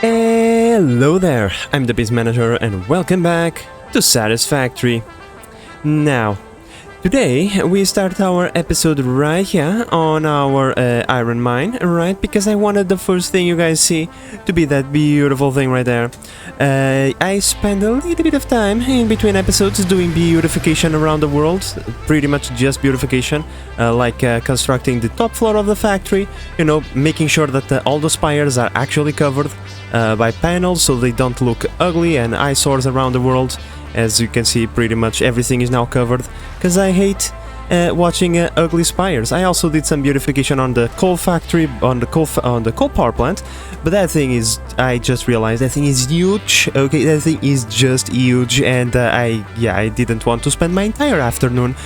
Hello there, I'm the Biz Manager and welcome back to Satisfactory. Now, today we start our episode right here on our iron mine, right? Because I wanted the first thing you guys see to be that beautiful thing right there. I spend a little bit of time in between episodes doing beautification around the world, pretty much just beautification, like constructing the top floor of the factory, you know, making sure that all the spires are actually covered by panels so they don't look ugly and eyesores around the world. As you can see, pretty much everything is now covered, because I hate watching ugly spires. I also did some beautification on the coal factory, on the coal power plant, but that thing is, I just realized that thing is huge. Okay, that thing is just huge, and I didn't want to spend my entire afternoon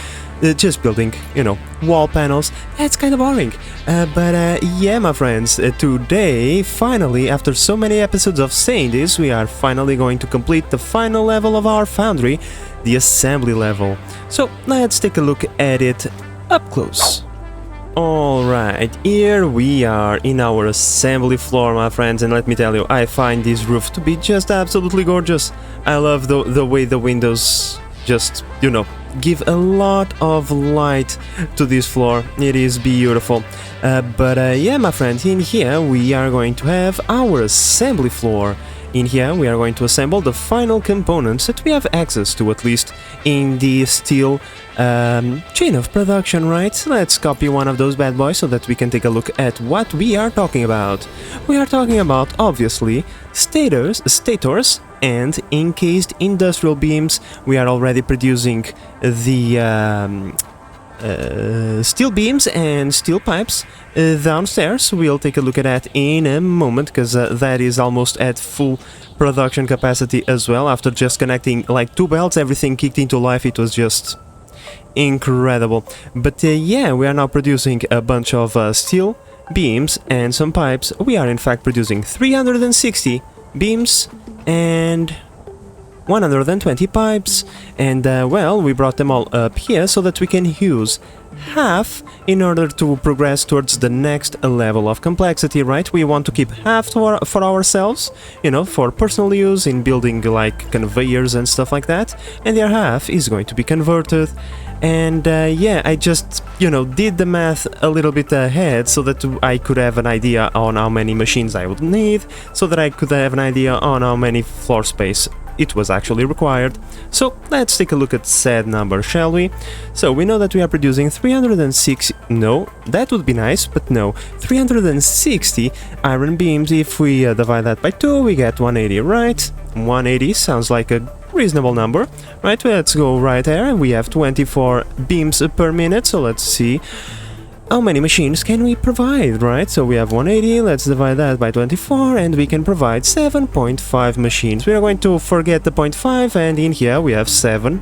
just building, you know, wall panels. That's kind of boring. But yeah, my friends, today, finally, after so many episodes of saying this, we are finally going to complete the final level of our Foundry, the assembly level. So let's take a look at it up close. Alright, here we are in our assembly floor, my friends, and let me tell you, I find this roof to be just absolutely gorgeous. I love the way the windows just, you know, give a lot of light to this floor. It is beautiful. But yeah, my friend, in here we are going to have our assembly floor. In here we are going to assemble the final components that we have access to, at least in the steel chain of production, right? Let's copy one of those bad boys so that we can take a look at what we are talking about. We are talking about, obviously, stators and encased industrial beams. We are already producing the steel beams and steel pipes downstairs. We'll take a look at that in a moment, because that is almost at full production capacity as well. After just connecting like 2 belts, everything kicked into life. It was just incredible. But yeah, we are now producing a bunch of steel beams and some pipes. We are in fact producing 360 beams and 120 pipes, and well, we brought them all up here so that we can use half in order to progress towards the next level of complexity, right? We want to keep half for ourselves, you know, for personal use in building like conveyors and stuff like that, and the other half is going to be converted. And yeah, I just, you know, did the math a little bit ahead so that I could have an idea on how many machines I would need, so that I could have an idea on how many floor space it was actually required. So let's take a look at said number, shall we? So we know that we are producing 306, no, that would be nice, but no, 360 iron beams. If we divide that by 2, we get 180, right? 180 sounds like a reasonable number, right? Let's go right there. We have 24 beams per minute, so let's see how many machines can we provide, right? So we have 180, let's divide that by 24, and we can provide 7.5 machines. We are going to forget the 0.5, and in here we have 7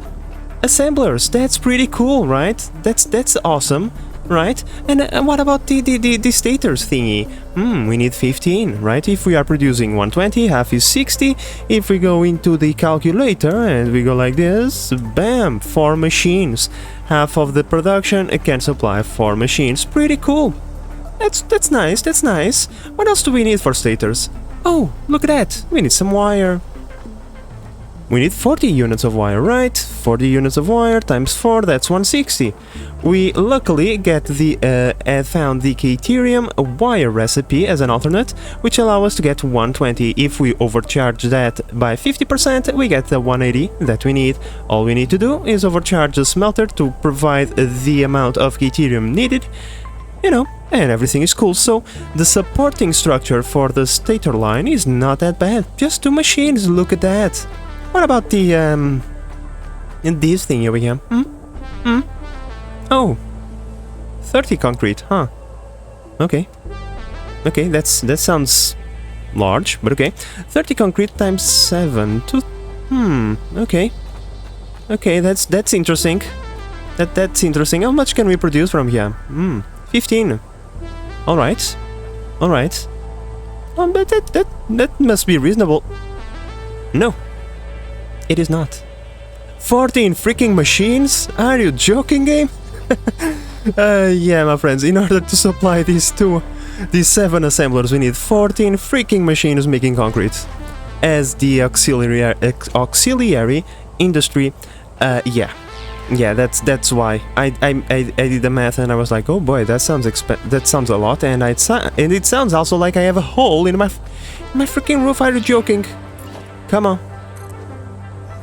assemblers. That's pretty cool, right? That's awesome, right? And what about the stators thingy? We need 15, right? If we are producing 120, half is 60. If we go into the calculator and we go like this, bam, 4 machines. Half of the production can supply 4 machines. Pretty cool. That's nice, that's nice. What else do we need for stators? Oh, look at that. We need some wire. We need 40 units of wire, right? 40 units of wire times 4, that's 160. We luckily found the Caterium wire recipe as an alternate, which allows us to get 120. If we overcharge that by 50%, we get the 180 that we need. All we need to do is overcharge the smelter to provide the amount of Caterium needed, you know, and everything is cool. So the supporting structure for the stator line is not that bad. Just 2 machines, look at that. What about the this thing over here? Oh, 30 concrete, huh? Okay, that sounds large, but okay. 30 concrete times 7 to okay, that's interesting. That's interesting. How much can we produce from here? 15. All right. but that must be reasonable. No, it is not. 14 freaking machines? Are you joking, game? Yeah, my friends, in order to supply these 7 assemblers, we need 14 freaking machines making concrete. As the auxiliary industry, yeah, that's why I did the math and I was like, oh boy, that sounds a lot, and it sounds also like I have a hole in my freaking roof. Are you joking? Come on,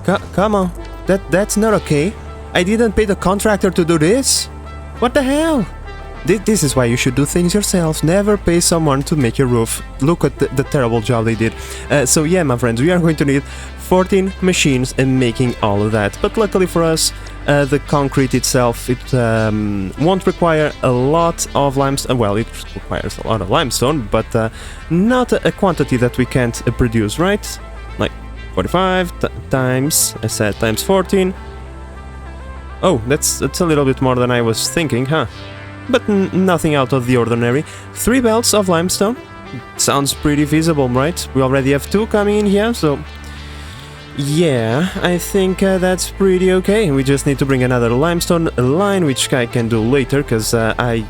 come on, that's not okay. I didn't pay the contractor to do this. What the hell? This is why you should do things yourself. Never pay someone to make your roof. Look at the terrible job they did. So yeah, my friends, we are going to need 14 machines in making all of that. But luckily for us, the concrete itself, it won't require a lot of limestone. Well, it requires a lot of limestone, but not a quantity that we can't produce, right? Like 45 times, I said, times 14. Oh, that's a little bit more than I was thinking, huh? But nothing out of the ordinary. 3 belts of limestone. Sounds pretty feasible, right? We already have 2 coming in here, so... yeah, I think that's pretty okay. We just need to bring another limestone line, which I can do later, because I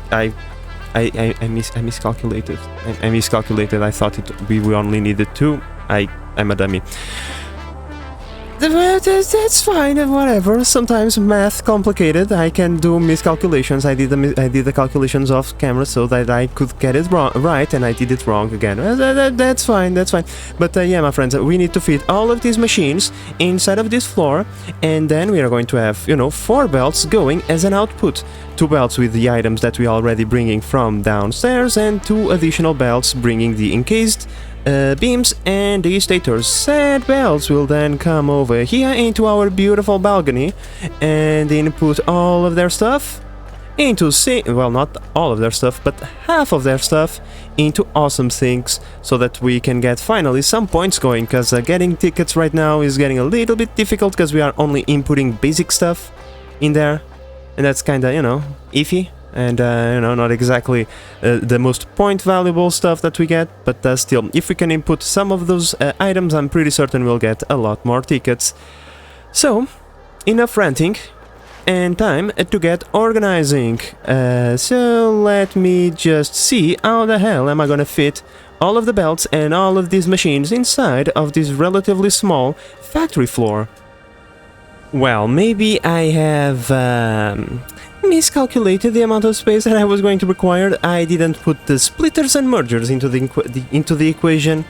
miscalculated. I miscalculated. I thought we only needed 2. I'm a dummy. That's fine, whatever. Sometimes math complicated. I can do miscalculations. I did the calculations off camera so that I could get it right, and I did it wrong again. That's fine. But yeah, my friends, we need to fit all of these machines inside of this floor, and then we are going to have, 4 belts going as an output. 2 belts with the items that we are already bringing from downstairs, and 2 additional belts bringing the encased beams and the stators. Said belts will then come over here into our beautiful balcony and input all of their stuff into well, not all of their stuff, but half of their stuff into awesome things, so that we can get finally some points going, because getting tickets right now is getting a little bit difficult because we are only inputting basic stuff in there, and that's kinda, iffy. And, not exactly the most point valuable stuff that we get, but still, if we can input some of those items, I'm pretty certain we'll get a lot more tickets. So, enough ranting, and time to get organizing. So let me just see how the hell am I gonna fit all of the belts and all of these machines inside of this relatively small factory floor. Well, maybe I have miscalculated the amount of space that I was going to require. I didn't put the splitters and mergers into the equation.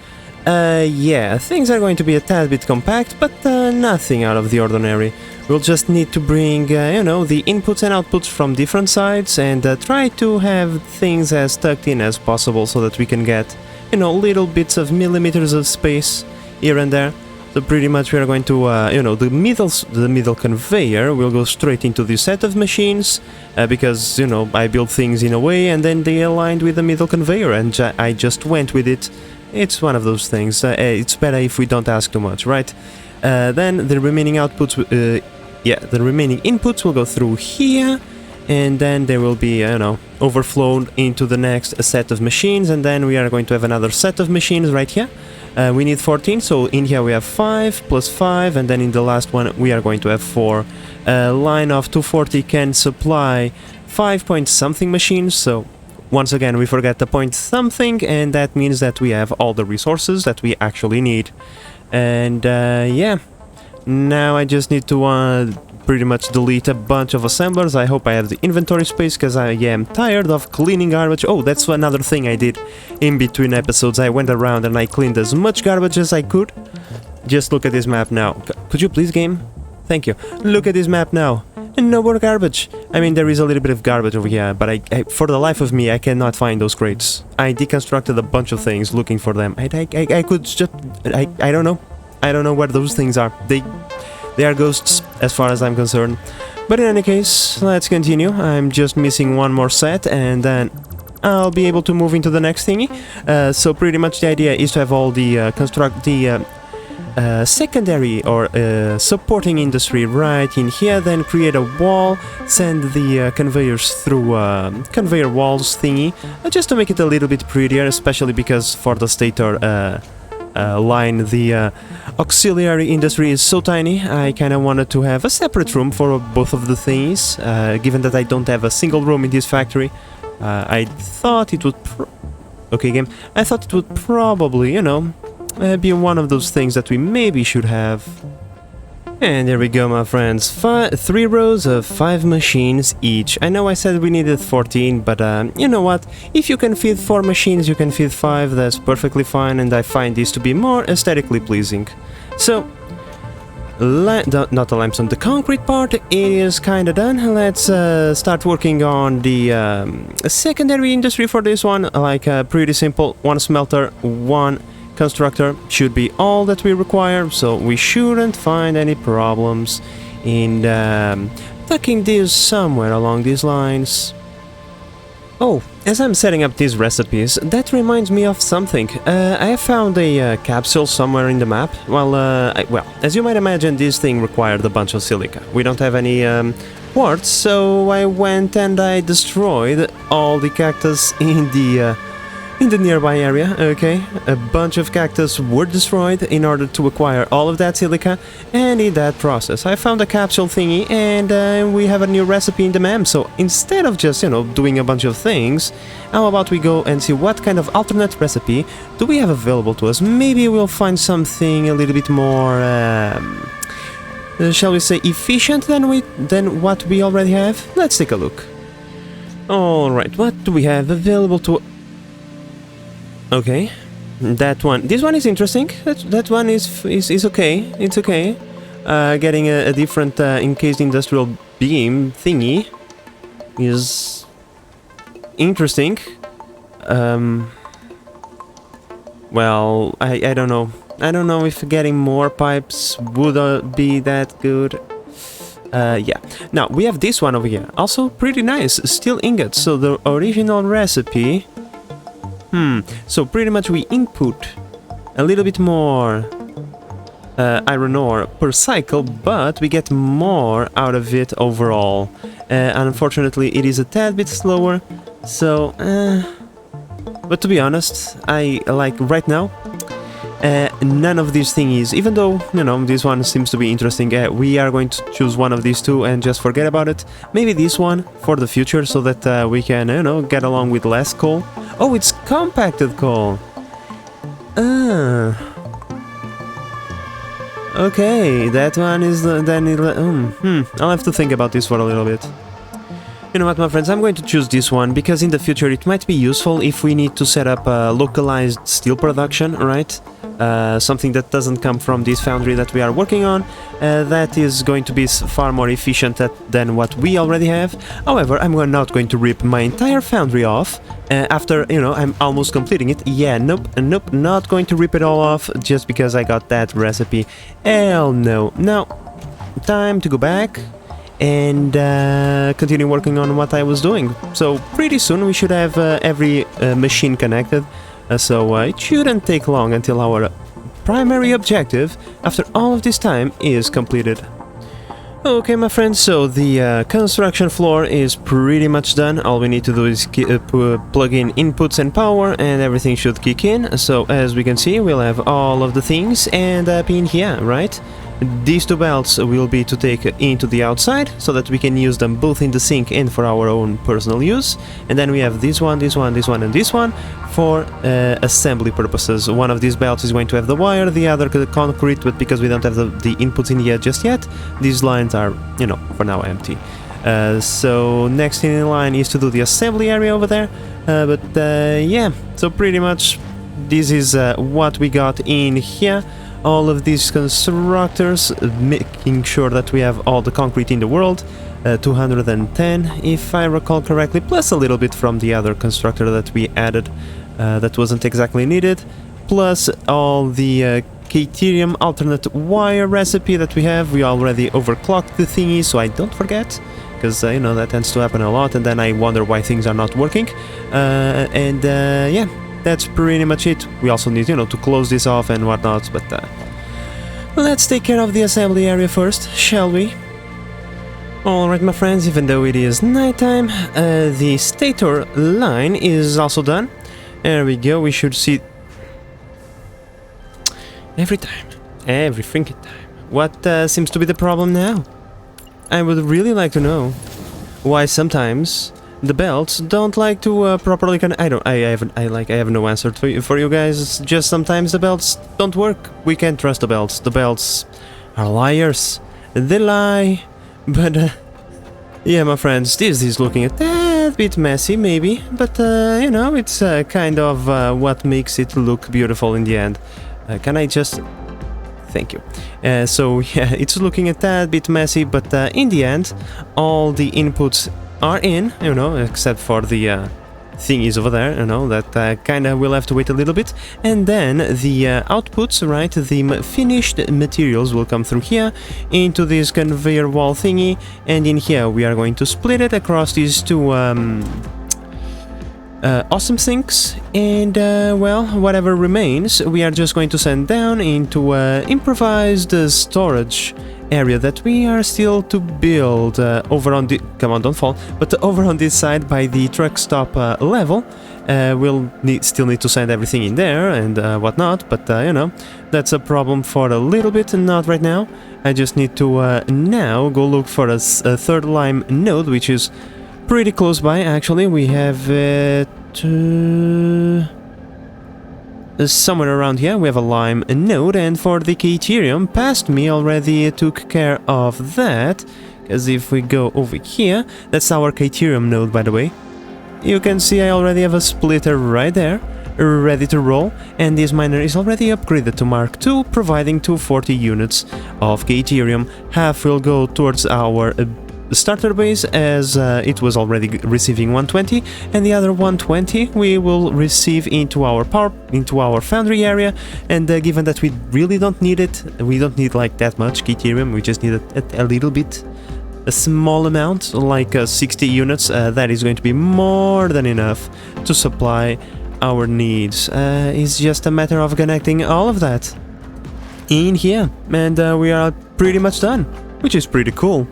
Yeah, things are going to be a tad bit compact, but nothing out of the ordinary. We'll just need to bring, the inputs and outputs from different sides, and try to have things as tucked in as possible so that we can get, little bits of millimeters of space here and there. So pretty much we are going to, the middle conveyor will go straight into this set of machines, because, I built things in a way and then they aligned with the middle conveyor, and I just went with it. It's one of those things. It's better if we don't ask too much, right? Then the remaining outputs, the remaining inputs will go through here, and then they will be, overflowed into the next set of machines, and then we are going to have another set of machines right here. We need 14, so in here we have 5 plus 5, and then in the last one we are going to have 4. A line of 240 can supply 5 point something machines, so once again we forget the point something, and that means that we have all the resources that we actually need. And yeah, now I just need to pretty much delete a bunch of assemblers. I hope I have the inventory space, because I am tired of cleaning garbage. Oh, that's another thing I did in between episodes. I went around and I cleaned as much garbage as I could. Just look at this map now. Could you please, game? Thank you. Look at this map now. And no more garbage. I mean, there is a little bit of garbage over here, but I for the life of me, I cannot find those crates. I deconstructed a bunch of things looking for them. I could just... I don't know. I don't know where those things are. They are ghosts, as far as I'm concerned. But in any case, let's continue. I'm just missing one more set, and then I'll be able to move into the next thingy. So pretty much the idea is to have all the a secondary or supporting industry right in here, then create a wall, send the conveyors through conveyor walls thingy, just to make it a little bit prettier, especially because for the stator line the auxiliary industry is so tiny. I kind of wanted to have a separate room for both of the things, given that I don't have a single room in this factory. I thought it would okay game, I thought it would probably, you know, be one of those things that we maybe should have. And there we go, my friends. 3 rows of 5 machines each. I know I said we needed 14, but you know what? If you can feed 4 machines, you can feed 5, that's perfectly fine, and I find this to be more aesthetically pleasing. So, not the limestone, the concrete part is kinda done. Let's start working on the secondary industry for this one. Like, pretty simple, 1 smelter, 1 constructor should be all that we require, so we shouldn't find any problems in tucking this somewhere along these lines. Oh, as I'm setting up these recipes, that reminds me of something. I found a capsule somewhere in the map. Well, as you might imagine, this thing required a bunch of silica. We don't have any quartz, so I went and I destroyed all the cactus in the nearby area. Okay, a bunch of cactus were destroyed in order to acquire all of that silica, and in that process I found a capsule thingy, and we have a new recipe in the map. So instead of just, you know, doing a bunch of things, how about we go and see what kind of alternate recipe do we have available to us? Maybe we'll find something a little bit more shall we say efficient than what we already have. Let's take a look. Alright, what do we have available to... Okay, that one. This one is interesting. That one is okay. It's okay. Getting a different encased industrial beam thingy is interesting. Well, I don't know. I don't know if getting more pipes would be that good. Yeah. Now we have this one over here. Also pretty nice. Steel ingots. So the original recipe. So pretty much we input a little bit more iron ore per cycle, but we get more out of it overall. Unfortunately, it is a tad bit slower, so... but to be honest, I like right now, none of these thingies, even though, you know, this one seems to be interesting, we are going to choose one of these two and just forget about it. Maybe this one for the future, so that we can, you know, get along with less coal. Oh, it's compacted coal. Okay, that one is then I'll have to think about this for a little bit. You know what, my friends, I'm going to choose this one because in the future it might be useful if we need to set up a localized steel production, right? Something that doesn't come from this foundry that we are working on. That is going to be far more efficient than what we already have. However, I'm not going to rip my entire foundry off after, you know, I'm almost completing it. Yeah, nope, not going to rip it all off just because I got that recipe. Hell no. Now, time to go back and continue working on what I was doing. So pretty soon we should have every machine connected, so it shouldn't take long until our primary objective after all of this time is completed. Okay, my friends, so the construction floor is pretty much done. All we need to do is plug in inputs and power and everything should kick in. So as we can see, we'll have all of the things and up in here, right? These 2 belts will be to take into the outside, so that we can use them both in the sink and for our own personal use. And then we have this one, this one, this one, and this one for assembly purposes. One of these belts is going to have the wire, the other the concrete, but because we don't have the inputs in here just yet, these lines are, you know, for now empty. So next in line is to do the assembly area over there. Yeah, so pretty much this is what we got in here. All of these constructors, making sure that we have all the concrete in the world, 210 if I recall correctly, plus a little bit from the other constructor that we added that wasn't exactly needed, plus all the Caterium alternate wire recipe that we have. We already overclocked the thingy, so I don't forget, because you know, that tends to happen a lot and then I wonder why things are not working. Yeah, that's pretty much it. We also need, you know, to close this off and whatnot, but let's take care of the assembly area first, shall we? Alright my friends, even though it is nighttime, the stator line is also done. There we go, we should see... every freaking time. What seems to be the problem now? I would really like to know why sometimes the belts don't like to properly connect. I have no answer for you guys. It's just sometimes the belts don't work. We can't trust the belts. The belts are liars. They lie. But yeah, my friends, this is looking a tad bit messy, maybe. But you know, it's kind of what makes it look beautiful in the end. Can I just... Thank you. So yeah, it's looking a tad bit messy, but in the end, all the inputs are in, you know, except for the thingies over there, you know, that kind of will have to wait a little bit. And then the outputs, right, the finished materials will come through here into this conveyor wall thingy, and in here we are going to split it across these two awesome sinks, and well, whatever remains we are just going to send down into improvised storage area that we are still to build over on the... Come on, don't fall. But over on this side by the truck stop level. We'll still need to send everything in there and whatnot, but you know, that's a problem for a little bit and not right now. I just need to now go look for a third lime node, which is pretty close by actually. We have it somewhere around here. We have a lime node, and for the Caterium, past me already took care of that, because if we go over here, that's our Caterium node, by the way. You can see I already have a splitter right there, ready to roll, and this miner is already upgraded to Mark II, providing 240 units of Caterium. Half will go towards our starter base, as it was already receiving 120, and the other 120 we will receive into our foundry area. And given that we really don't need it, we don't need like that much Caterium, we just need a little bit, a small amount, like 60 units, that is going to be more than enough to supply our needs. It's just a matter of connecting all of that in here, and we are pretty much done, which is pretty cool.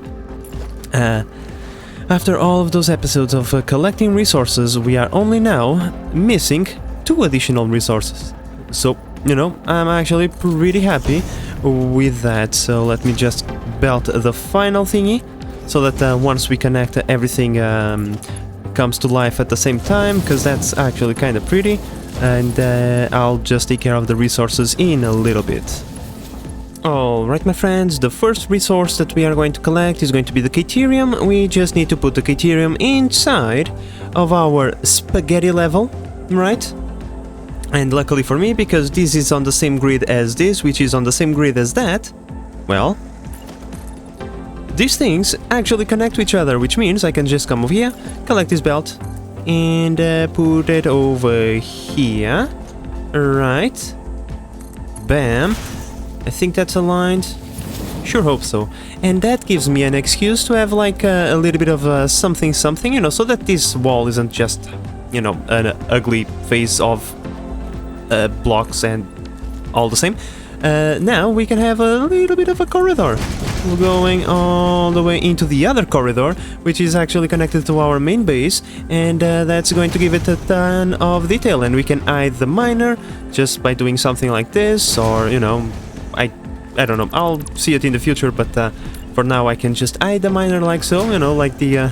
After all of those episodes of collecting resources, we are only now missing 2 additional resources. So, you know, I'm actually pretty happy with that. So let me just belt the final thingy, so that once we connect, everything comes to life at the same time, because that's actually kind of pretty. And I'll just take care of the resources in a little bit. Alright my friends, the first resource that we are going to collect is going to be the Caterium. We just need to put the Caterium inside of our spaghetti level, right? And luckily for me, because this is on the same grid as this, which is on the same grid as that, well, these things actually connect to each other, which means I can just come over here, collect this belt, and put it over here, right? Bam. I think that's aligned. Sure hope so. And that gives me an excuse to have like a little bit of something, you know, so that this wall isn't just, you know, an ugly face of blocks and all the same. Now we can have a little bit of a corridor going all the way into the other corridor, which is actually connected to our main base, and that's going to give it a ton of detail. And we can hide the miner just by doing something like this, or, you know, I don't know, I'll see it in the future, but for now I can just hide the miner like so, you know, like the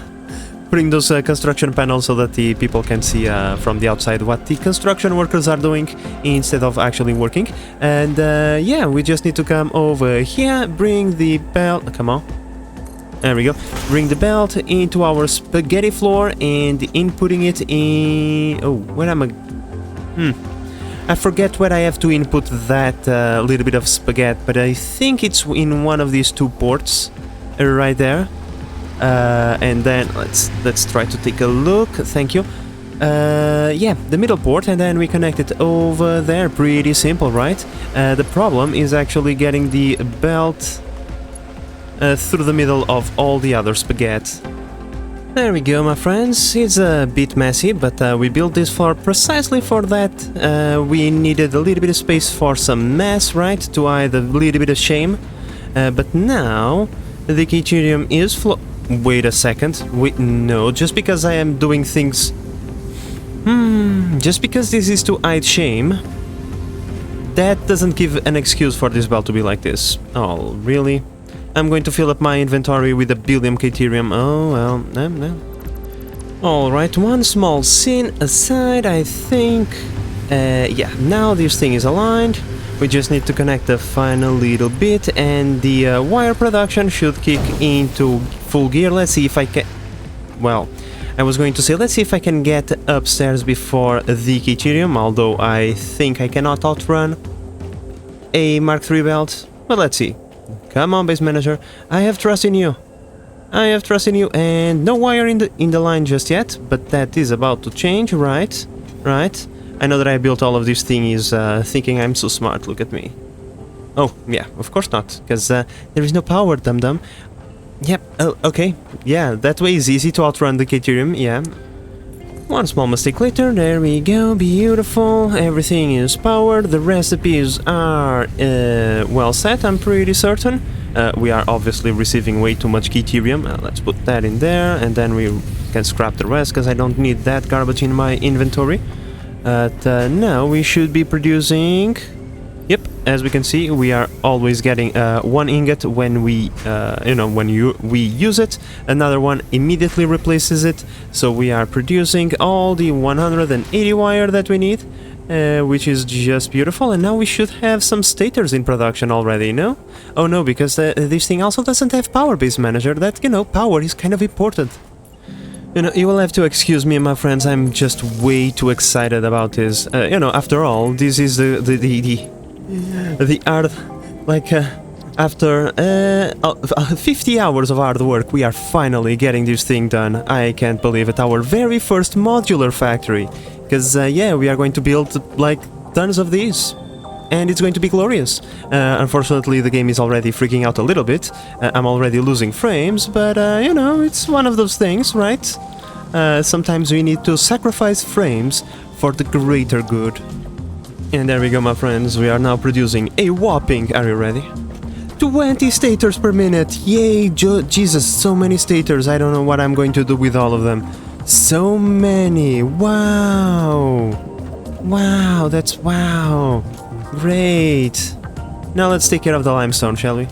putting those construction panels so that the people can see from the outside what the construction workers are doing instead of actually working. And yeah, we just need to come over here, bring the belt, come on, there we go, bring the belt into our spaghetti floor and inputting it in... Oh, where am I? I forget where I have to input that little bit of spaghetti, but I think it's in one of these 2 ports right there. And then let's try to take a look. Thank you. Yeah, the middle port, and then we connect it over there. Pretty simple, right? The problem is actually getting the belt through the middle of all the other spaghetti. There we go, my friends. It's a bit messy, but we built this floor precisely for that. We needed a little bit of space for some mess, right? To hide a little bit of shame. But now the Criterium is Wait a second. Wait, no, just because I am doing things... just because this is to hide shame, that doesn't give an excuse for this belt to be like this. Oh, really? I'm going to fill up my inventory with a billion Criterium. Oh, well, no. Alright, one small sin aside, I think... yeah, now this thing is aligned. We just need to connect the final little bit and the wire production should kick into full gear. Let's see if I can... Well, I was going to say, let's see if I can get upstairs before the Criterium, although I think I cannot outrun a Mark III belt. But let's see. Come on, base manager. I have trust in you. I have trust in you, and no wire in the line just yet, but that is about to change, right? Right. I know that I built all of these things thinking I'm so smart, look at me. Oh, yeah, of course not, because there is no power, dum-dum. Yep, oh, okay. Yeah, that way is easy to outrun the Criterium, yeah. One small mistake later, there we go, beautiful. Everything is powered, the recipes are well set, I'm pretty certain. We are obviously receiving way too much Criterium. Let's put that in there, and then we can scrap the rest, because I don't need that garbage in my inventory. Now we should be producing... Yep, as we can see, we are always getting one ingot when we, we use it. Another one immediately replaces it. So we are producing all the 180 wire that we need, which is just beautiful. And now we should have some stators in production already, no? Oh no, because this thing also doesn't have power, base manager. That, power is kind of important. You will have to excuse me, my friends. I'm just way too excited about this. After all, this is the art, like, after 50 hours of hard work, we are finally getting this thing done. I can't believe it. Our very first modular factory. Because, yeah, we are going to build, like, tons of these. And it's going to be glorious. Unfortunately, the game is already freaking out a little bit. I'm already losing frames, but, it's one of those things, right? Sometimes we need to sacrifice frames for the greater good. And there we go, my friends. We are now producing a whopping... Are you ready? 20 stators per minute! Yay! Jesus, so many stators. I don't know what I'm going to do with all of them. So many! Wow! Wow, that's... Wow! Great! Now let's take care of the limestone, shall we?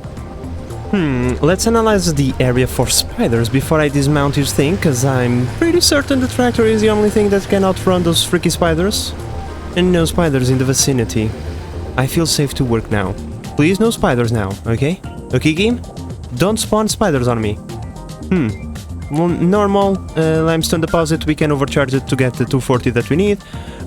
Let's analyze the area for spiders before I dismount this thing, because I'm pretty certain the tractor is the only thing that can outrun those freaky spiders. And no spiders in the vicinity. I feel safe to work now. Please, no spiders now, okay? Okay, game? Don't spawn spiders on me. Well, normal limestone deposit, we can overcharge it to get the 240 that we need.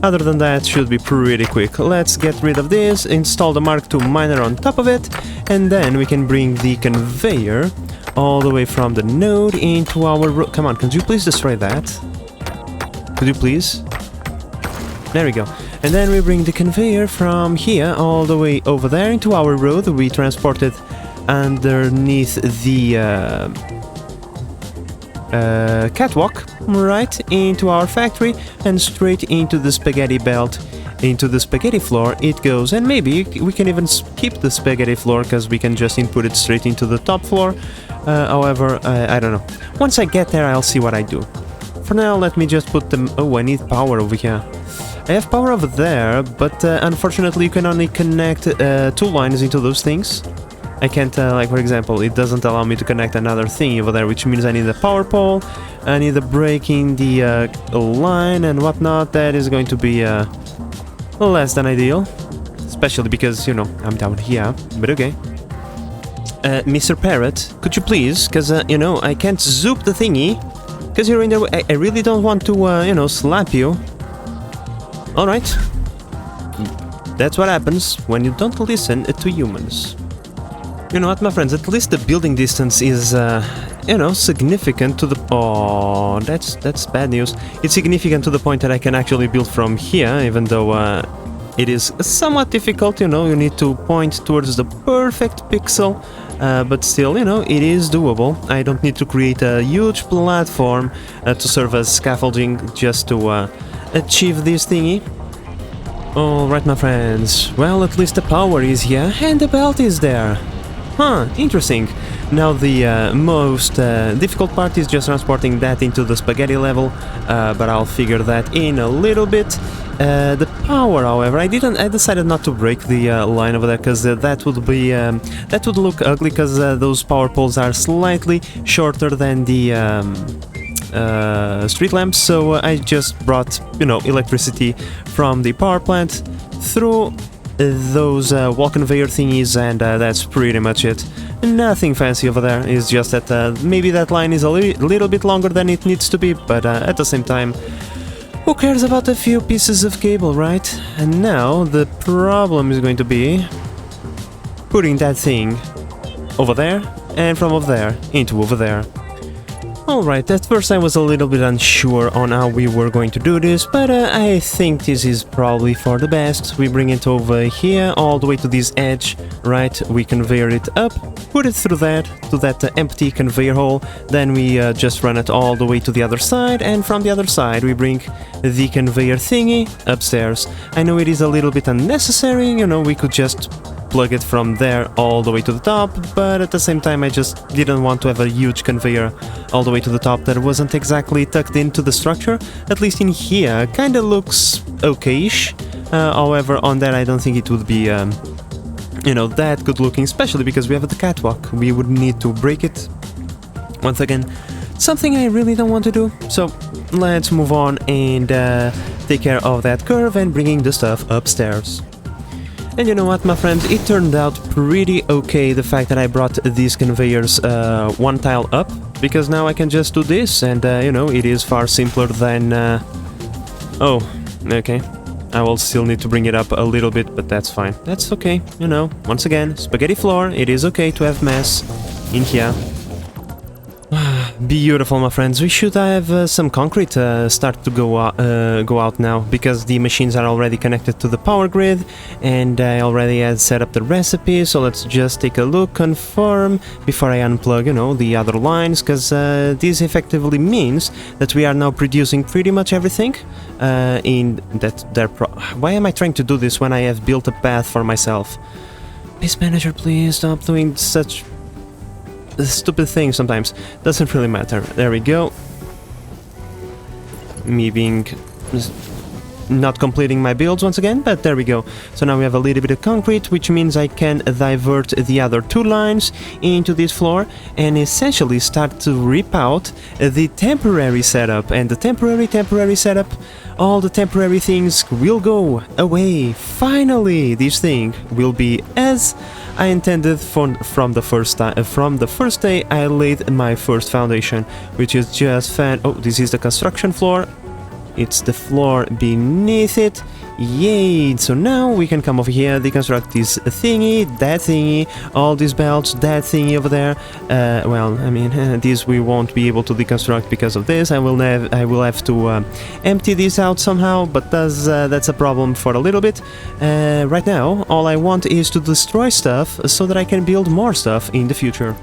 Other than that, should be pretty quick. Let's get rid of this, install the Mark II miner on top of it, and then we can bring the conveyor all the way from the node into our... Come on, could you please destroy that? Could you please? There we go. And then we bring the conveyor from here all the way over there into our road. We transport it underneath the catwalk, right, into our factory and straight into the spaghetti belt, into the spaghetti floor it goes. And maybe we can even skip the spaghetti floor because we can just input it straight into the top floor. However, I don't know. Once I get there, I'll see what I do. For now, let me just put them... Oh, I need power over here. I have power over there, but unfortunately you can only connect 2 lines into those things. I can't, like for example, it doesn't allow me to connect another thing over there, which means I need a power pole, I need a break in the line and whatnot. That is going to be less than ideal, especially because, I'm down here, but okay. Mr. Parrot, could you please, because, I can't zoop the thingy, because you're in there. I really don't want to, slap you. Alright. That's what happens when you don't listen to humans. You know what, my friends, at least the building distance is, significant to the... Oh, that's bad news. It's significant to the point that I can actually build from here, even though it is somewhat difficult, you need to point towards the perfect pixel but still, you know, it is doable. I don't need to create a huge platform to serve as scaffolding just to achieve this thingy. Alright, my friends, well, at least the power is here and the belt is there. Huh, interesting. Now the most difficult part is just transporting that into the spaghetti level, but I'll figure that in a little bit. The power, however, I decided not to break the line over there because that would look ugly because those power poles are slightly shorter than the street lamps. So I just brought, you know, electricity from the power plant through those wall conveyor thingies, and that's pretty much it. Nothing fancy over there. It's just that maybe that line is a little bit longer than it needs to be, but at the same time, who cares about a few pieces of cable, right? And now the problem is going to be putting that thing over there and from over there into over there. Alright, at first I was a little bit unsure on how we were going to do this, but I think this is probably for the best. We bring it over here all the way to this edge, right? We conveyor it up, put it through that, to that empty conveyor hole, then we just run it all the way to the other side, and from the other side we bring the conveyor thingy upstairs. I know it is a little bit unnecessary, you know, we could just plug it from there all the way to the top, but at the same time I just didn't want to have a huge conveyor all the way to the top that wasn't exactly tucked into the structure. At least in here, kinda looks okayish. However, on that I don't think it would be, you know, that good looking, especially because we have the catwalk. We would need to break it. Once again, something I really don't want to do. So let's move on and take care of that curve and bringing the stuff upstairs. And you know what, my friends, it turned out pretty okay, the fact that I brought these conveyors one tile up, because now I can just do this, and you know, it is far simpler than... Oh, okay. I will still need to bring it up a little bit, but that's fine. That's okay, you know, once again, spaghetti floor, it is okay to have mess in here. Beautiful, my friends. We should have some concrete start to go out now, because the machines are already connected to the power grid, and I already had set up the recipe. So let's just take a look, confirm before I unplug, you know, the other lines, because this effectively means that we are now producing pretty much everything. In that, why am I trying to do this when I have built a path for myself? Please, manager, please stop doing such stupid thing sometimes. Doesn't really matter. There we go. Me being not completing my builds once again, but there we go. So now we have a little bit of concrete, which means I can divert the other two lines into this floor and essentially start to rip out the temporary setup. And the temporary setup, all the temporary things will go away. Finally, this thing will be as I intended from the first day I laid my first foundation, which is just oh, this is the construction floor. It's the floor beneath it. Yay! So now we can come over here, deconstruct this thingy, that thingy, all these belts, that thingy over there. Well, I mean, this we won't be able to deconstruct because of this. I will have to empty this out somehow, but that's a problem for a little bit. Right now, all I want is to destroy stuff so that I can build more stuff in the future.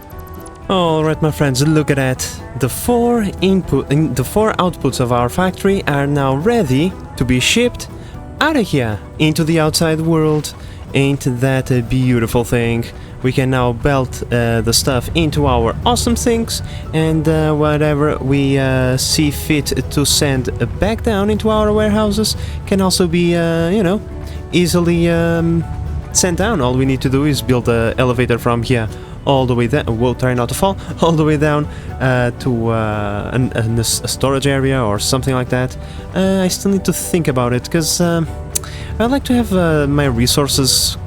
Alright, my friends, look at that. The four outputs of our factory are now ready to be shipped out of here into the outside world. Ain't that a beautiful thing? We can now belt the stuff into our awesome things, and whatever we see fit to send back down into our warehouses can also be, you know, easily sent down. All we need to do is build an elevator from here all the way down. We'll try not to fall all the way down to a storage area or something like that. I still need to think about it, because I'd like to have my resources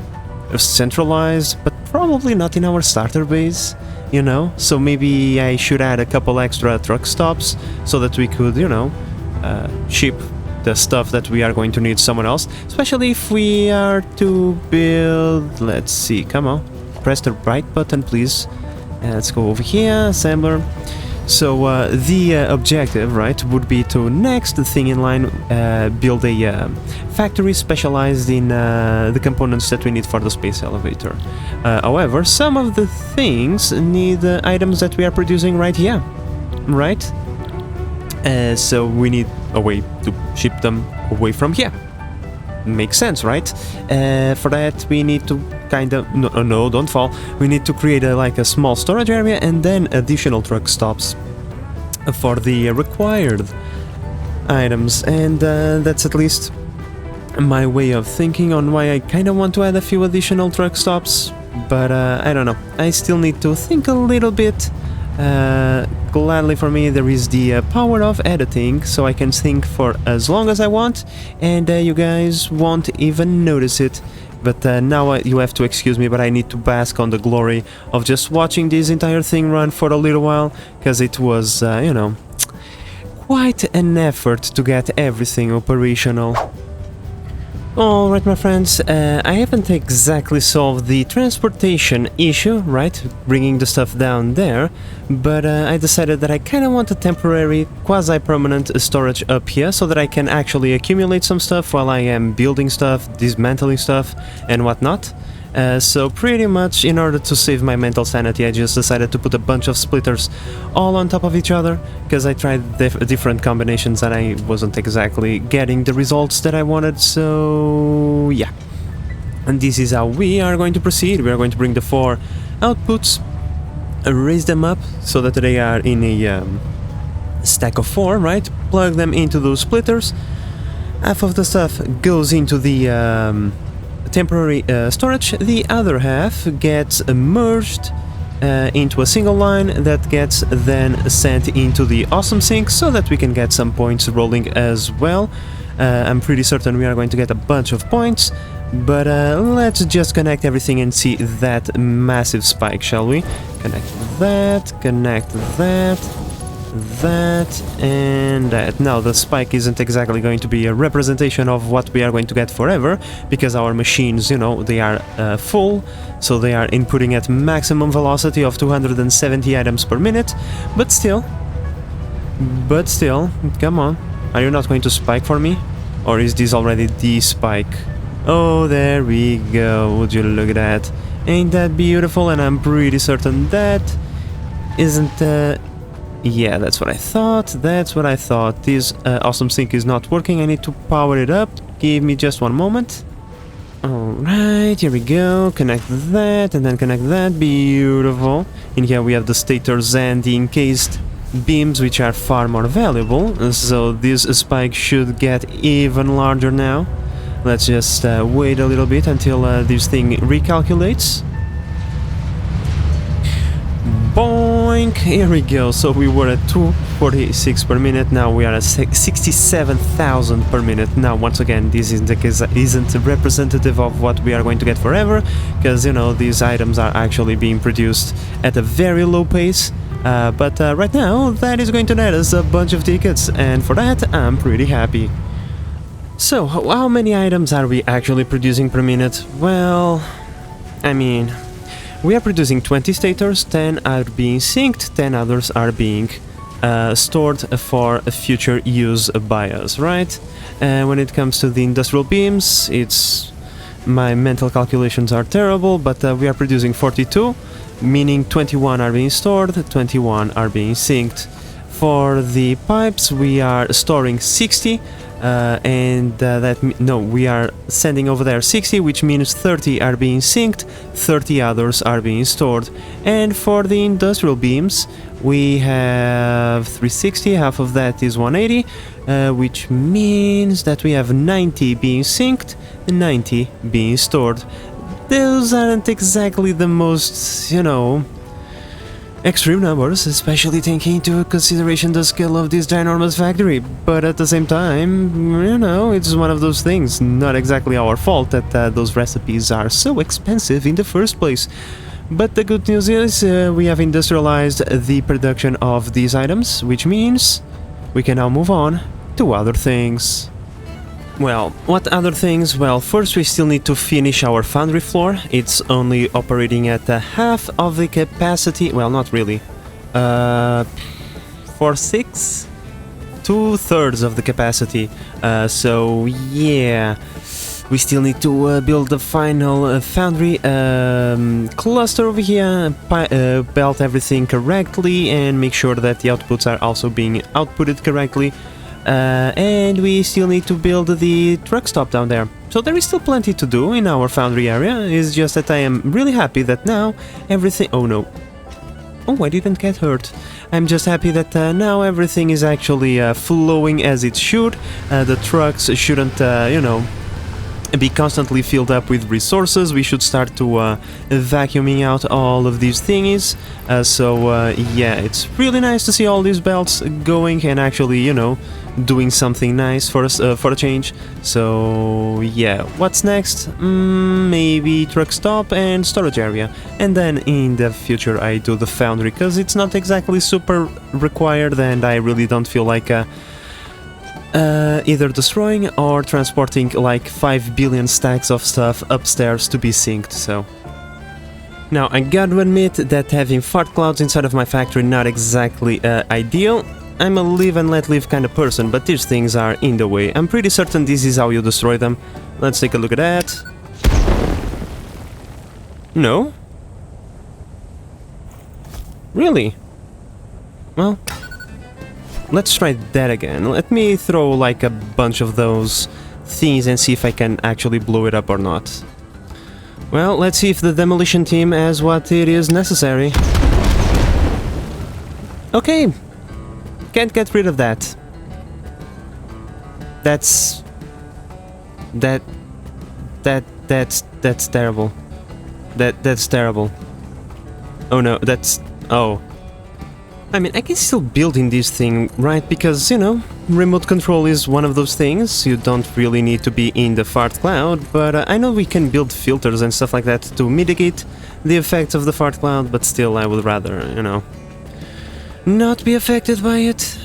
centralized, but probably not in our starter base, you know. So maybe I should add a couple extra truck stops so that we could, you know, ship the stuff that we are going to need somewhere else, especially if we are to build. Let's see, come on, press the right button, please. Let's go over here, assembler. So the objective, right, would be to next thing in line build a factory specialized in the components that we need for the space elevator. However, some of the things need items that we are producing right here, right? So we need a way to ship them away from here. Makes sense, right? For that we need to kind of... No, don't fall. We need to create like a small storage area and then additional truck stops for the required items. And that's at least my way of thinking on why I kind of want to add a few additional truck stops. But I don't know. I still need to think a little bit. Gladly for me there is the power of editing, so I can think for as long as I want, and you guys won't even notice it. But now you have to excuse me, but I need to bask on the glory of just watching this entire thing run for a little while, because it was, you know, quite an effort to get everything operational. Alright, my friends, I haven't exactly solved the transportation issue, right, bringing the stuff down there, but I decided that I kind of want a temporary, quasi-permanent storage up here so that I can actually accumulate some stuff while I am building stuff, dismantling stuff, and whatnot. So pretty much in order to save my mental sanity, I just decided to put a bunch of splitters all on top of each other, because I tried different combinations and I wasn't exactly getting the results that I wanted, so yeah. And this is how we are going to proceed. We are going to bring the 4 outputs, raise them up so that they are in a stack of 4, right? Plug them into those splitters. Half of the stuff goes into the temporary storage, the other half gets merged into a single line that gets then sent into the awesome sink so that we can get some points rolling as well. I'm pretty certain we are going to get a bunch of points, but let's just connect everything and see that massive spike, shall we? Connect that, and that. Now the spike isn't exactly going to be a representation of what we are going to get forever, because our machines, you know, they are full, so they are inputting at maximum velocity of 270 items per minute, but still, come on, are you not going to spike for me? Or is this already the spike? Oh, there we go, would you look at that? Ain't that beautiful? And I'm pretty certain that isn't yeah, that's what I thought, This awesome sink is not working, I need to power it up. Give me just one moment. Alright, here we go. Connect that, and then connect that. Beautiful. In here we have the stators and the encased beams, which are far more valuable. So this spike should get even larger now. Let's just wait a little bit until this thing recalculates. Boink! Here we go. So we were at 246 per minute, now we are at 67,000 per minute. Now, once again, this isn't representative of what we are going to get forever, because, you know, these items are actually being produced at a very low pace. But right now, that is going to net us a bunch of tickets, and for that, I'm pretty happy. So, how many items are we actually producing per minute? Well, I mean, we are producing 20 stators, 10 are being synced, 10 others are being stored for future use by us, right? When it comes to the industrial beams, my mental calculations are terrible, but we are producing 42, meaning 21 are being stored, 21 are being synced. For the pipes, we are storing 60, we are sending over there 60, which means 30 are being synced, 30 others are being stored. And for the industrial beams, we have 360, half of that is 180, which means that we have 90 being synced, 90 being stored. Those aren't exactly the most, you know, extreme numbers, especially taking into consideration the scale of this ginormous factory, but at the same time, you know, it's one of those things, not exactly our fault that those recipes are so expensive in the first place. But the good news is we have industrialized the production of these items, which means we can now move on to other things. Well, what other things? Well, first we still need to finish our foundry floor. It's only operating at half of the capacity. Well, not really. 4, 6? 2/3 of the capacity. So yeah, we still need to build the final Foundry cluster over here, belt everything correctly, and make sure that the outputs are also being outputted correctly. And we still need to build the truck stop down there. So there is still plenty to do in our Foundry area. It's just that I am really happy that now everything... Oh no. Oh, I didn't get hurt. I'm just happy that now everything is actually flowing as it should. The trucks shouldn't, you know, be constantly filled up with resources. We should start to vacuuming out all of these thingies. Yeah, it's really nice to see all these belts going and actually, you know, doing something nice for us for a change. So yeah, what's next? Maybe truck stop and storage area, and then in the future I do the Foundry, because it's not exactly super required and I really don't feel like either destroying or transporting like 5 billion stacks of stuff upstairs to be synced. So now I gotta admit that having fart clouds inside of my factory not exactly ideal. I'm a live and let live kind of person, but these things are in the way. I'm pretty certain this is how you destroy them. Let's take a look at that. No? Really? Well, let's try that again. Let me throw like a bunch of those things and see if I can actually blow it up or not. Well, let's see if the demolition team has what it is necessary. Okay. Can't get rid of that. That's terrible. That's terrible. Oh no, oh. I mean, I can still build in this thing, right? Because, you know, remote control is one of those things. You don't really need to be in the fart cloud, but I know we can build filters and stuff like that to mitigate the effects of the fart cloud, but still I would rather, you know, not be affected by it,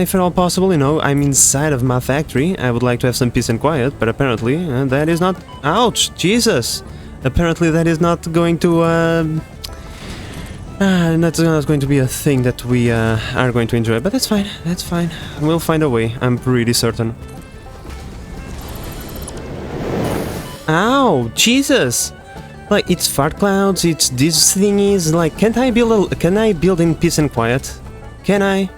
if at all possible. You know, I'm inside of my factory. I would like to have some peace and quiet, but apparently that is not... Ouch! Jesus! Apparently that is not going to... that's not going to be a thing that we are going to enjoy, but that's fine, that's fine. We'll find a way, I'm pretty certain. Ow! Jesus! Like, it's fart clouds, it's these thingies, like, can I build in peace and quiet? Can I?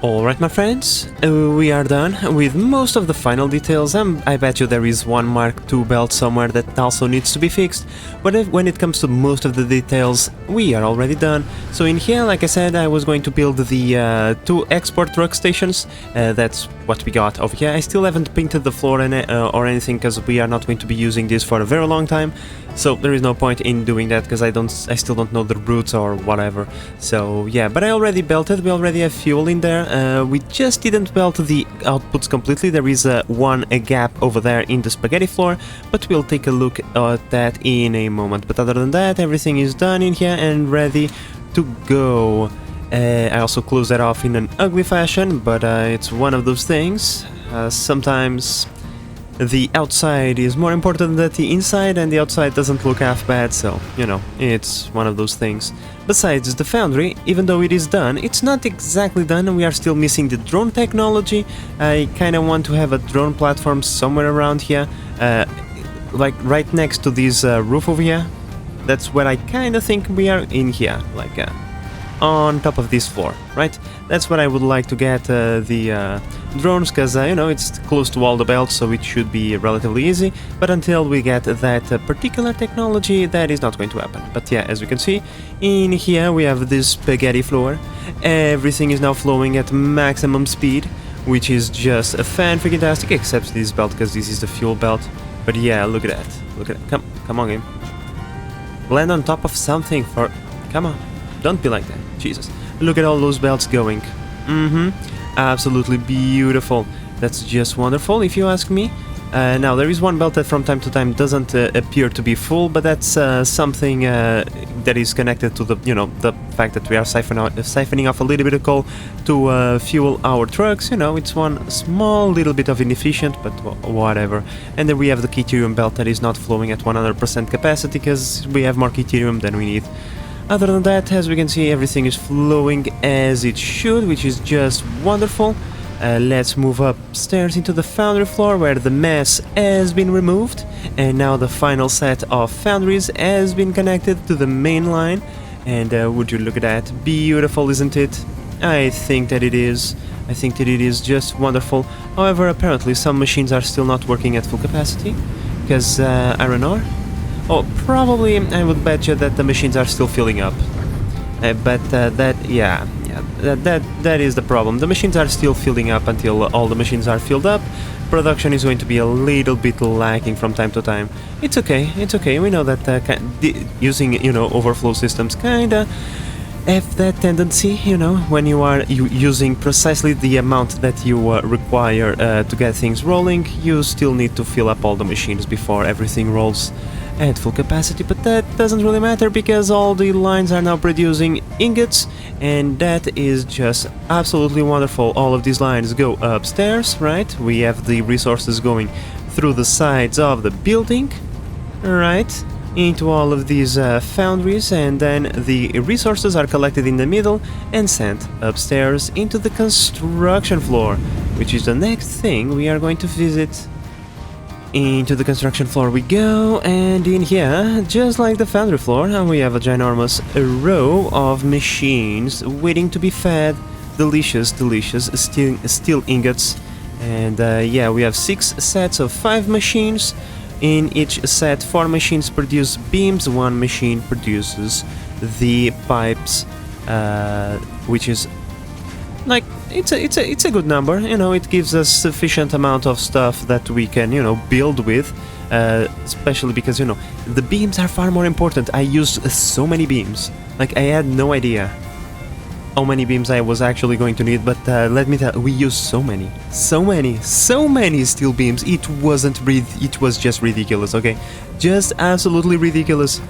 Alright, my friends, we are done with most of the final details. I bet you there is one Mark II belt somewhere that also needs to be fixed, but when it comes to most of the details, we are already done. So in here, like I said, I was going to build the 2 export truck stations. That's what we got over here. I still haven't painted the floor or anything, because we are not going to be using this for a very long time. So there is no point in doing that, because I still don't know the routes or whatever. So yeah, but I already belted, we already have fuel in there. We just didn't belt the outputs completely. There is a gap over there in the spaghetti floor, but we'll take a look at that in a moment. But other than that, everything is done in here and ready to go. I also close that off in an ugly fashion, but it's one of those things. Sometimes the outside is more important than the inside, and the outside doesn't look half bad, so, you know, it's one of those things. Besides, the Foundry, even though it is done, it's not exactly done. We are still missing the drone technology. I kinda want to have a drone platform somewhere around here, like right next to this roof over here. That's where I kinda think we are in here, like on top of this floor, right? That's what I would like to get the drones, because, you know, it's close to all the belts, so it should be relatively easy, but until we get that particular technology, that is not going to happen. But yeah, as you can see, in here we have this spaghetti floor. Everything is now flowing at maximum speed, which is just a fan-freaking-tastic, except this belt, because this is the fuel belt. But yeah, look at that. Look at it. Come on, game. Land on top of something for... Come on. Don't be like that. Jesus. Look at all those belts going. Absolutely beautiful. That's just wonderful, if you ask me. Now, there is one belt that from time to time doesn't appear to be full, but that's something that is connected to the, you know, the fact that we are siphoning off a little bit of coal to fuel our trucks. You know, it's one small little bit of inefficient, but whatever. And then we have the Keyterium belt that is not flowing at 100% capacity, because we have more Keyterium than we need. Other than that, as we can see, everything is flowing as it should, which is just wonderful. Let's move upstairs into the foundry floor where the mess has been removed, and now the final set of foundries has been connected to the main line. And would you look at that? Beautiful, isn't it? I think that it is. I think that it is just wonderful. However, apparently some machines are still not working at full capacity because iron ore. Oh, probably I would bet you that the machines are still filling up. But that is the problem. The machines are still filling up until all the machines are filled up. Production is going to be a little bit lacking from time to time. It's okay, it's okay. We know that using, overflow systems kinda have that tendency, when you are using precisely the amount that you require to get things rolling, you still need to fill up all the machines before everything rolls at full capacity, but that doesn't really matter because all the lines are now producing ingots, and that is just absolutely wonderful. All of these lines go upstairs, right? We have the resources going through the sides of the building, right, into all of these foundries, and then the resources are collected in the middle and sent upstairs into the construction floor, which is the next thing we are going to visit. Into the construction floor we go, and in here, just like the foundry floor, we have a ginormous row of machines waiting to be fed delicious steel ingots. And yeah, we have 6 sets of 5 machines. In each set, 4 machines produce beams, 1 machine produces the pipes, which is like it's a good number, it gives us sufficient amount of stuff that we can, build with, especially because, the beams are far more important. I used so many beams, like I had no idea how many beams I was actually going to need, but let me tell you, we used so many steel beams. It was just ridiculous, okay? Just absolutely ridiculous.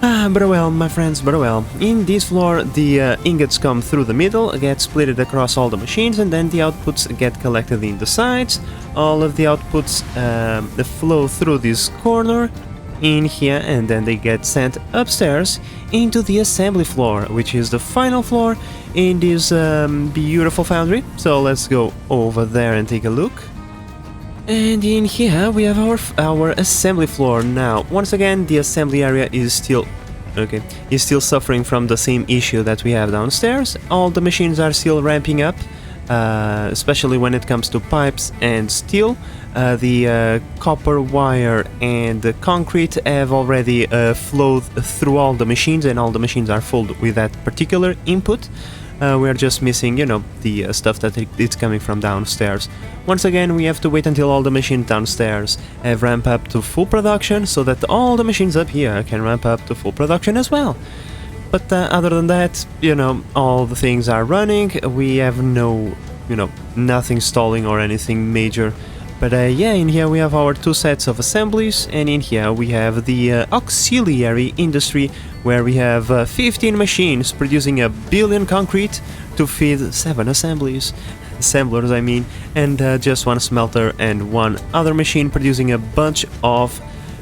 But well, my friends, but well. In this floor, the ingots come through the middle, get split across all the machines, and then the outputs get collected in the sides. All of the outputs flow through this corner in here, and then they get sent upstairs into the assembly floor, which is the final floor in this beautiful foundry. So let's go over there and take a look. And in here we have our assembly floor. Now, once again, the assembly area is still suffering from the same issue that we have downstairs. All the machines are still ramping up, especially when it comes to pipes and steel. The copper wire and the concrete have already flowed through all the machines, and all the machines are full with that particular input. We are just missing, the stuff that it's coming from downstairs. Once again, we have to wait until all the machines downstairs have ramped up to full production, so that all the machines up here can ramp up to full production as well. But other than that, all the things are running. We have no, nothing stalling or anything major. But yeah, in here we have our 2 sets of assemblies, and in here we have the auxiliary industry, where we have 15 machines producing 1 billion concrete to feed 7 assemblers, I mean, and just 1 smelter and 1 other machine producing a bunch of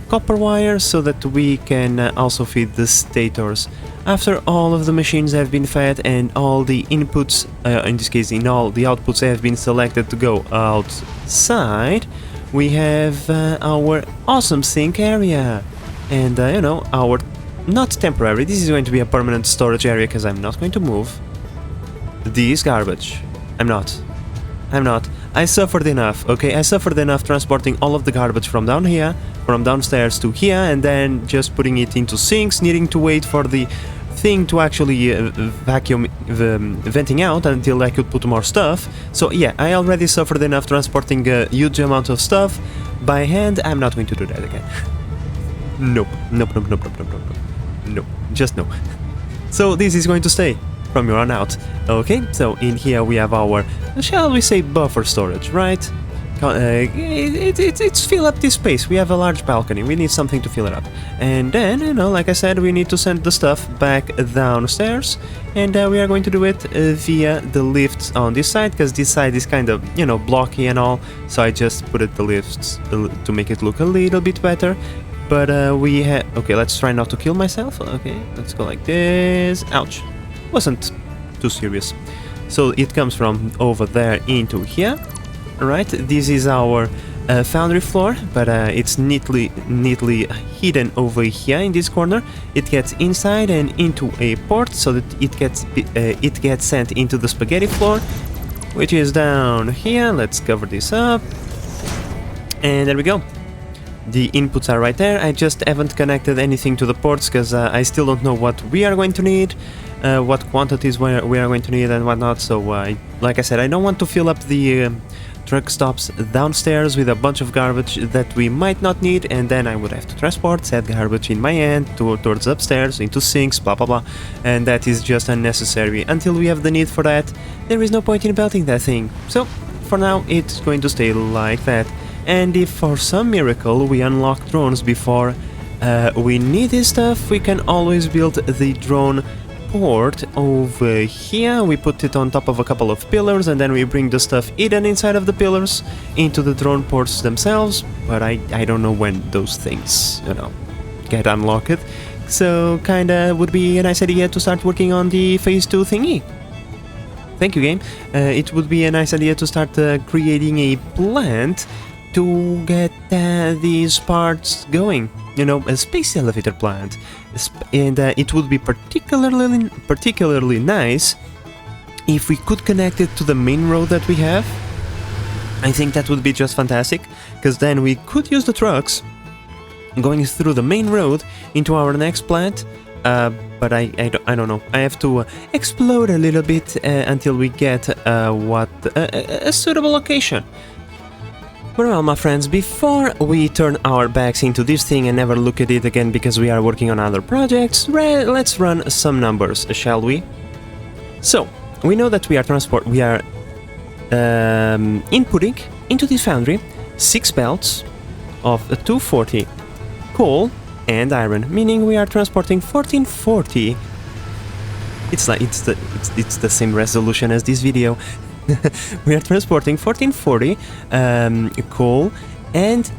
copper wire so that we can also feed the stators. After all of the machines have been fed and all the inputs, in this case in all the outputs have been selected to go outside, we have our awesome sink area, and our not temporary, this is going to be a permanent storage area, because I'm not going to move this garbage. I'm not. I suffered enough, okay? I suffered enough transporting all of the garbage from down here, from downstairs to here, and then just putting it into sinks, needing to wait for the thing to actually vacuum venting out until I could put more stuff. So yeah, I already suffered enough transporting a huge amount of stuff by hand. I'm not going to do that again. Nope, just no. So this is going to stay from here on out. Okay, so in here we have our, shall we say, buffer storage, right? it's fill up this space. We have a large balcony. We need something to fill it up. And then, you know, like I said, we need to send the stuff back downstairs. And we are going to do it via the lifts on this side, because this side is kind of, you know, blocky and all. So I just put it the lifts to make it look a little bit better. But we have... Okay, let's try not to kill myself. Okay, let's go like this. Ouch. Wasn't too serious. So it comes from over there into here. Right, this is our Foundry floor, but it's neatly hidden over here in this corner. It gets inside and into a port, so that it gets sent into the spaghetti floor, which is down here. Let's cover this up, and there we go. The inputs are right there. I just haven't connected anything to the ports because I still don't know what we are going to need, what quantities we are going to need and whatnot. So, like I said, I don't want to fill up the truck stops downstairs with a bunch of garbage that we might not need, and then I would have to transport said garbage in my end towards upstairs into sinks, blah blah blah, and that is just unnecessary. Until we have the need for that, there is no point in building that thing. So for now it's going to stay like that, and if for some miracle we unlock drones before we need this stuff, we can always build the drone port over here. We put it on top of a couple of pillars, and then we bring the stuff hidden inside of the pillars into the drone ports themselves. But I don't know when those things, you know, get unlocked. So kinda would be a nice idea to start working on the phase 2 thingy. Thank you, game. It would be a nice idea to start creating a plant to get these parts going. You know, a space elevator plant, and it would be particularly nice if we could connect it to the main road that we have. I think that would be just fantastic, because then we could use the trucks going through the main road into our next plant. But I don't know. I have to explore a little bit until we get a suitable location. Well, my friends, before we turn our backs into this thing and never look at it again because we are working on other projects, let's run some numbers, shall we? So, we know that we are inputting into this foundry 6 belts of 240 coal and iron, meaning we are transporting 1440. It's the same resolution as this video. We are transporting 1440 coal and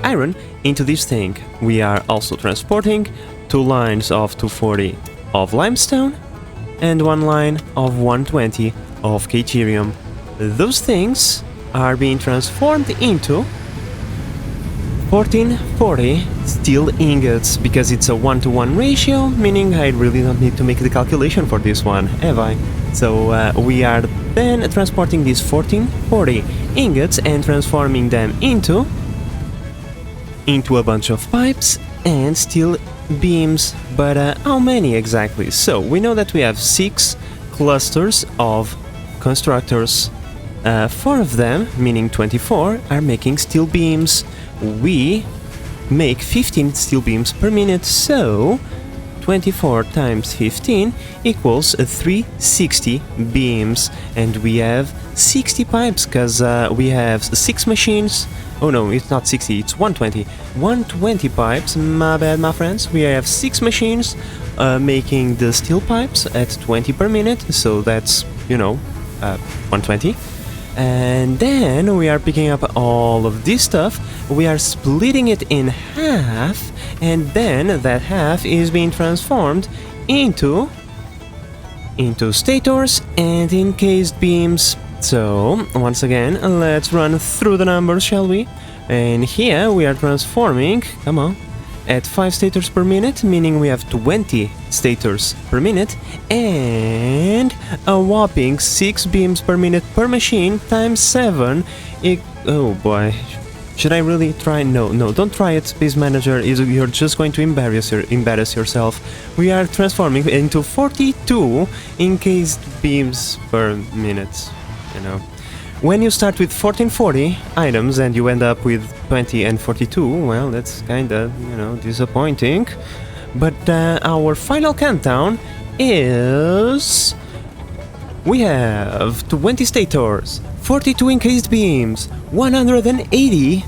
iron into this thing. We are also transporting 2 lines of 240 of limestone and 1 line of 120 of caterium. Those things are being transformed into 1440 steel ingots, because it's a 1-to-1 ratio, meaning I really don't need to make the calculation for this one, have I? So we are then transporting these 1440 ingots and transforming them into a bunch of pipes and steel beams. But how many exactly? So we know that we have 6 clusters of constructors. 4 of them, meaning 24, are making steel beams. We make 15 steel beams per minute, so 24 times 15 equals 360 beams, and we have 60 pipes because we have 6 machines. Oh no, it's not 60, it's 120. 120 pipes, my bad, my friends. We have 6 machines making the steel pipes at 20 per minute, so that's, you know, 120. And then we are picking up all of this stuff, we are splitting it in half, and then that half is being transformed into stators and encased beams. So, once again, let's run through the numbers, shall we? And here we are transforming, come on, at 5 stators per minute, meaning we have 20 stators per minute, and a whopping 6 beams per minute per machine times 7. Oh boy. Should I really try? No, don't try it, Space Manager. You're just going to embarrass yourself. We are transforming into 42 encased beams per minute, you know. When you start with 1440 items and you end up with 20 and 42, well, that's kinda, you know, disappointing. But our final countdown is we have 20 stators, 42 encased beams, 180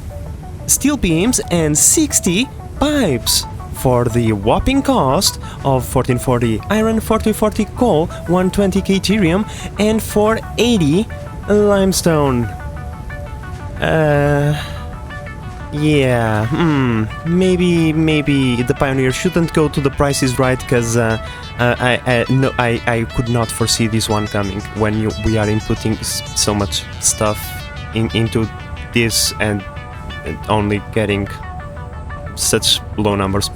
steel beams and 60 pipes for the whopping cost of 1440 iron, 1440 coal, 120 deuterium and 480 limestone. Yeah, maybe the Pioneer shouldn't go to the Price is Right, because I could not foresee this one coming when we are inputting so much stuff into this and only getting such low numbers.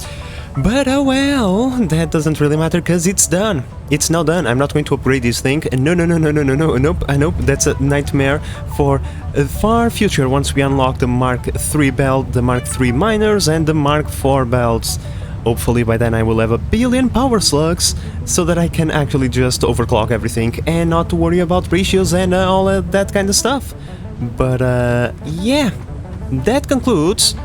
But oh well, that doesn't really matter because it's done. It's now done. I'm not going to upgrade this thing. No, nope. That's a nightmare for a far future once we unlock the Mark III belt, the Mark III miners, and the Mark IV belts. Hopefully by then I will have a billion power slugs so that I can actually just overclock everything and not to worry about ratios and all that kind of stuff. But yeah, that concludes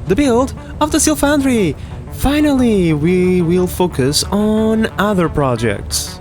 the build of the Steel Foundry. Finally, we will focus on other projects.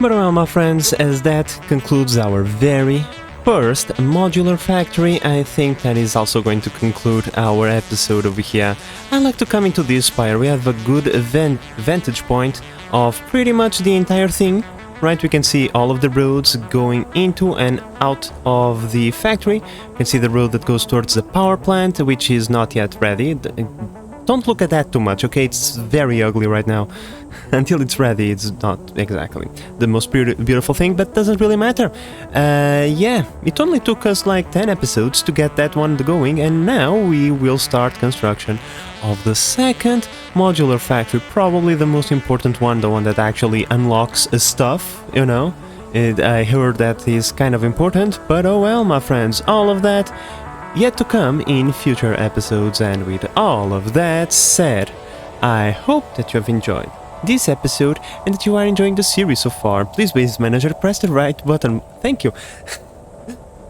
But well, my friends, as that concludes our very first modular factory, I think that is also going to conclude our episode over here. I like to come into this spire. We have a good vantage point of pretty much the entire thing. Right, we can see all of the roads going into and out of the factory. You can see the road that goes towards the power plant, which is not yet ready. Don't look at that too much, okay? It's very ugly right now. Until it's ready, it's not exactly the most beautiful thing, but doesn't really matter. Yeah, it only took us like 10 episodes to get that one going, and now we will start construction of the second modular factory, probably the most important one, the one that actually unlocks stuff, you know? I heard that is kind of important, but oh well, my friends, all of that yet to come in future episodes. And with all of that said, I hope that you have enjoyed this episode and that you are enjoying the series so far. Please, Base Manager, press the right button. Thank you.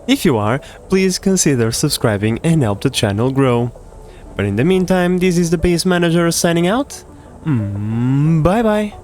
If you are, please consider subscribing and help the channel grow. But in the meantime, this is the Base Manager signing out. Bye bye.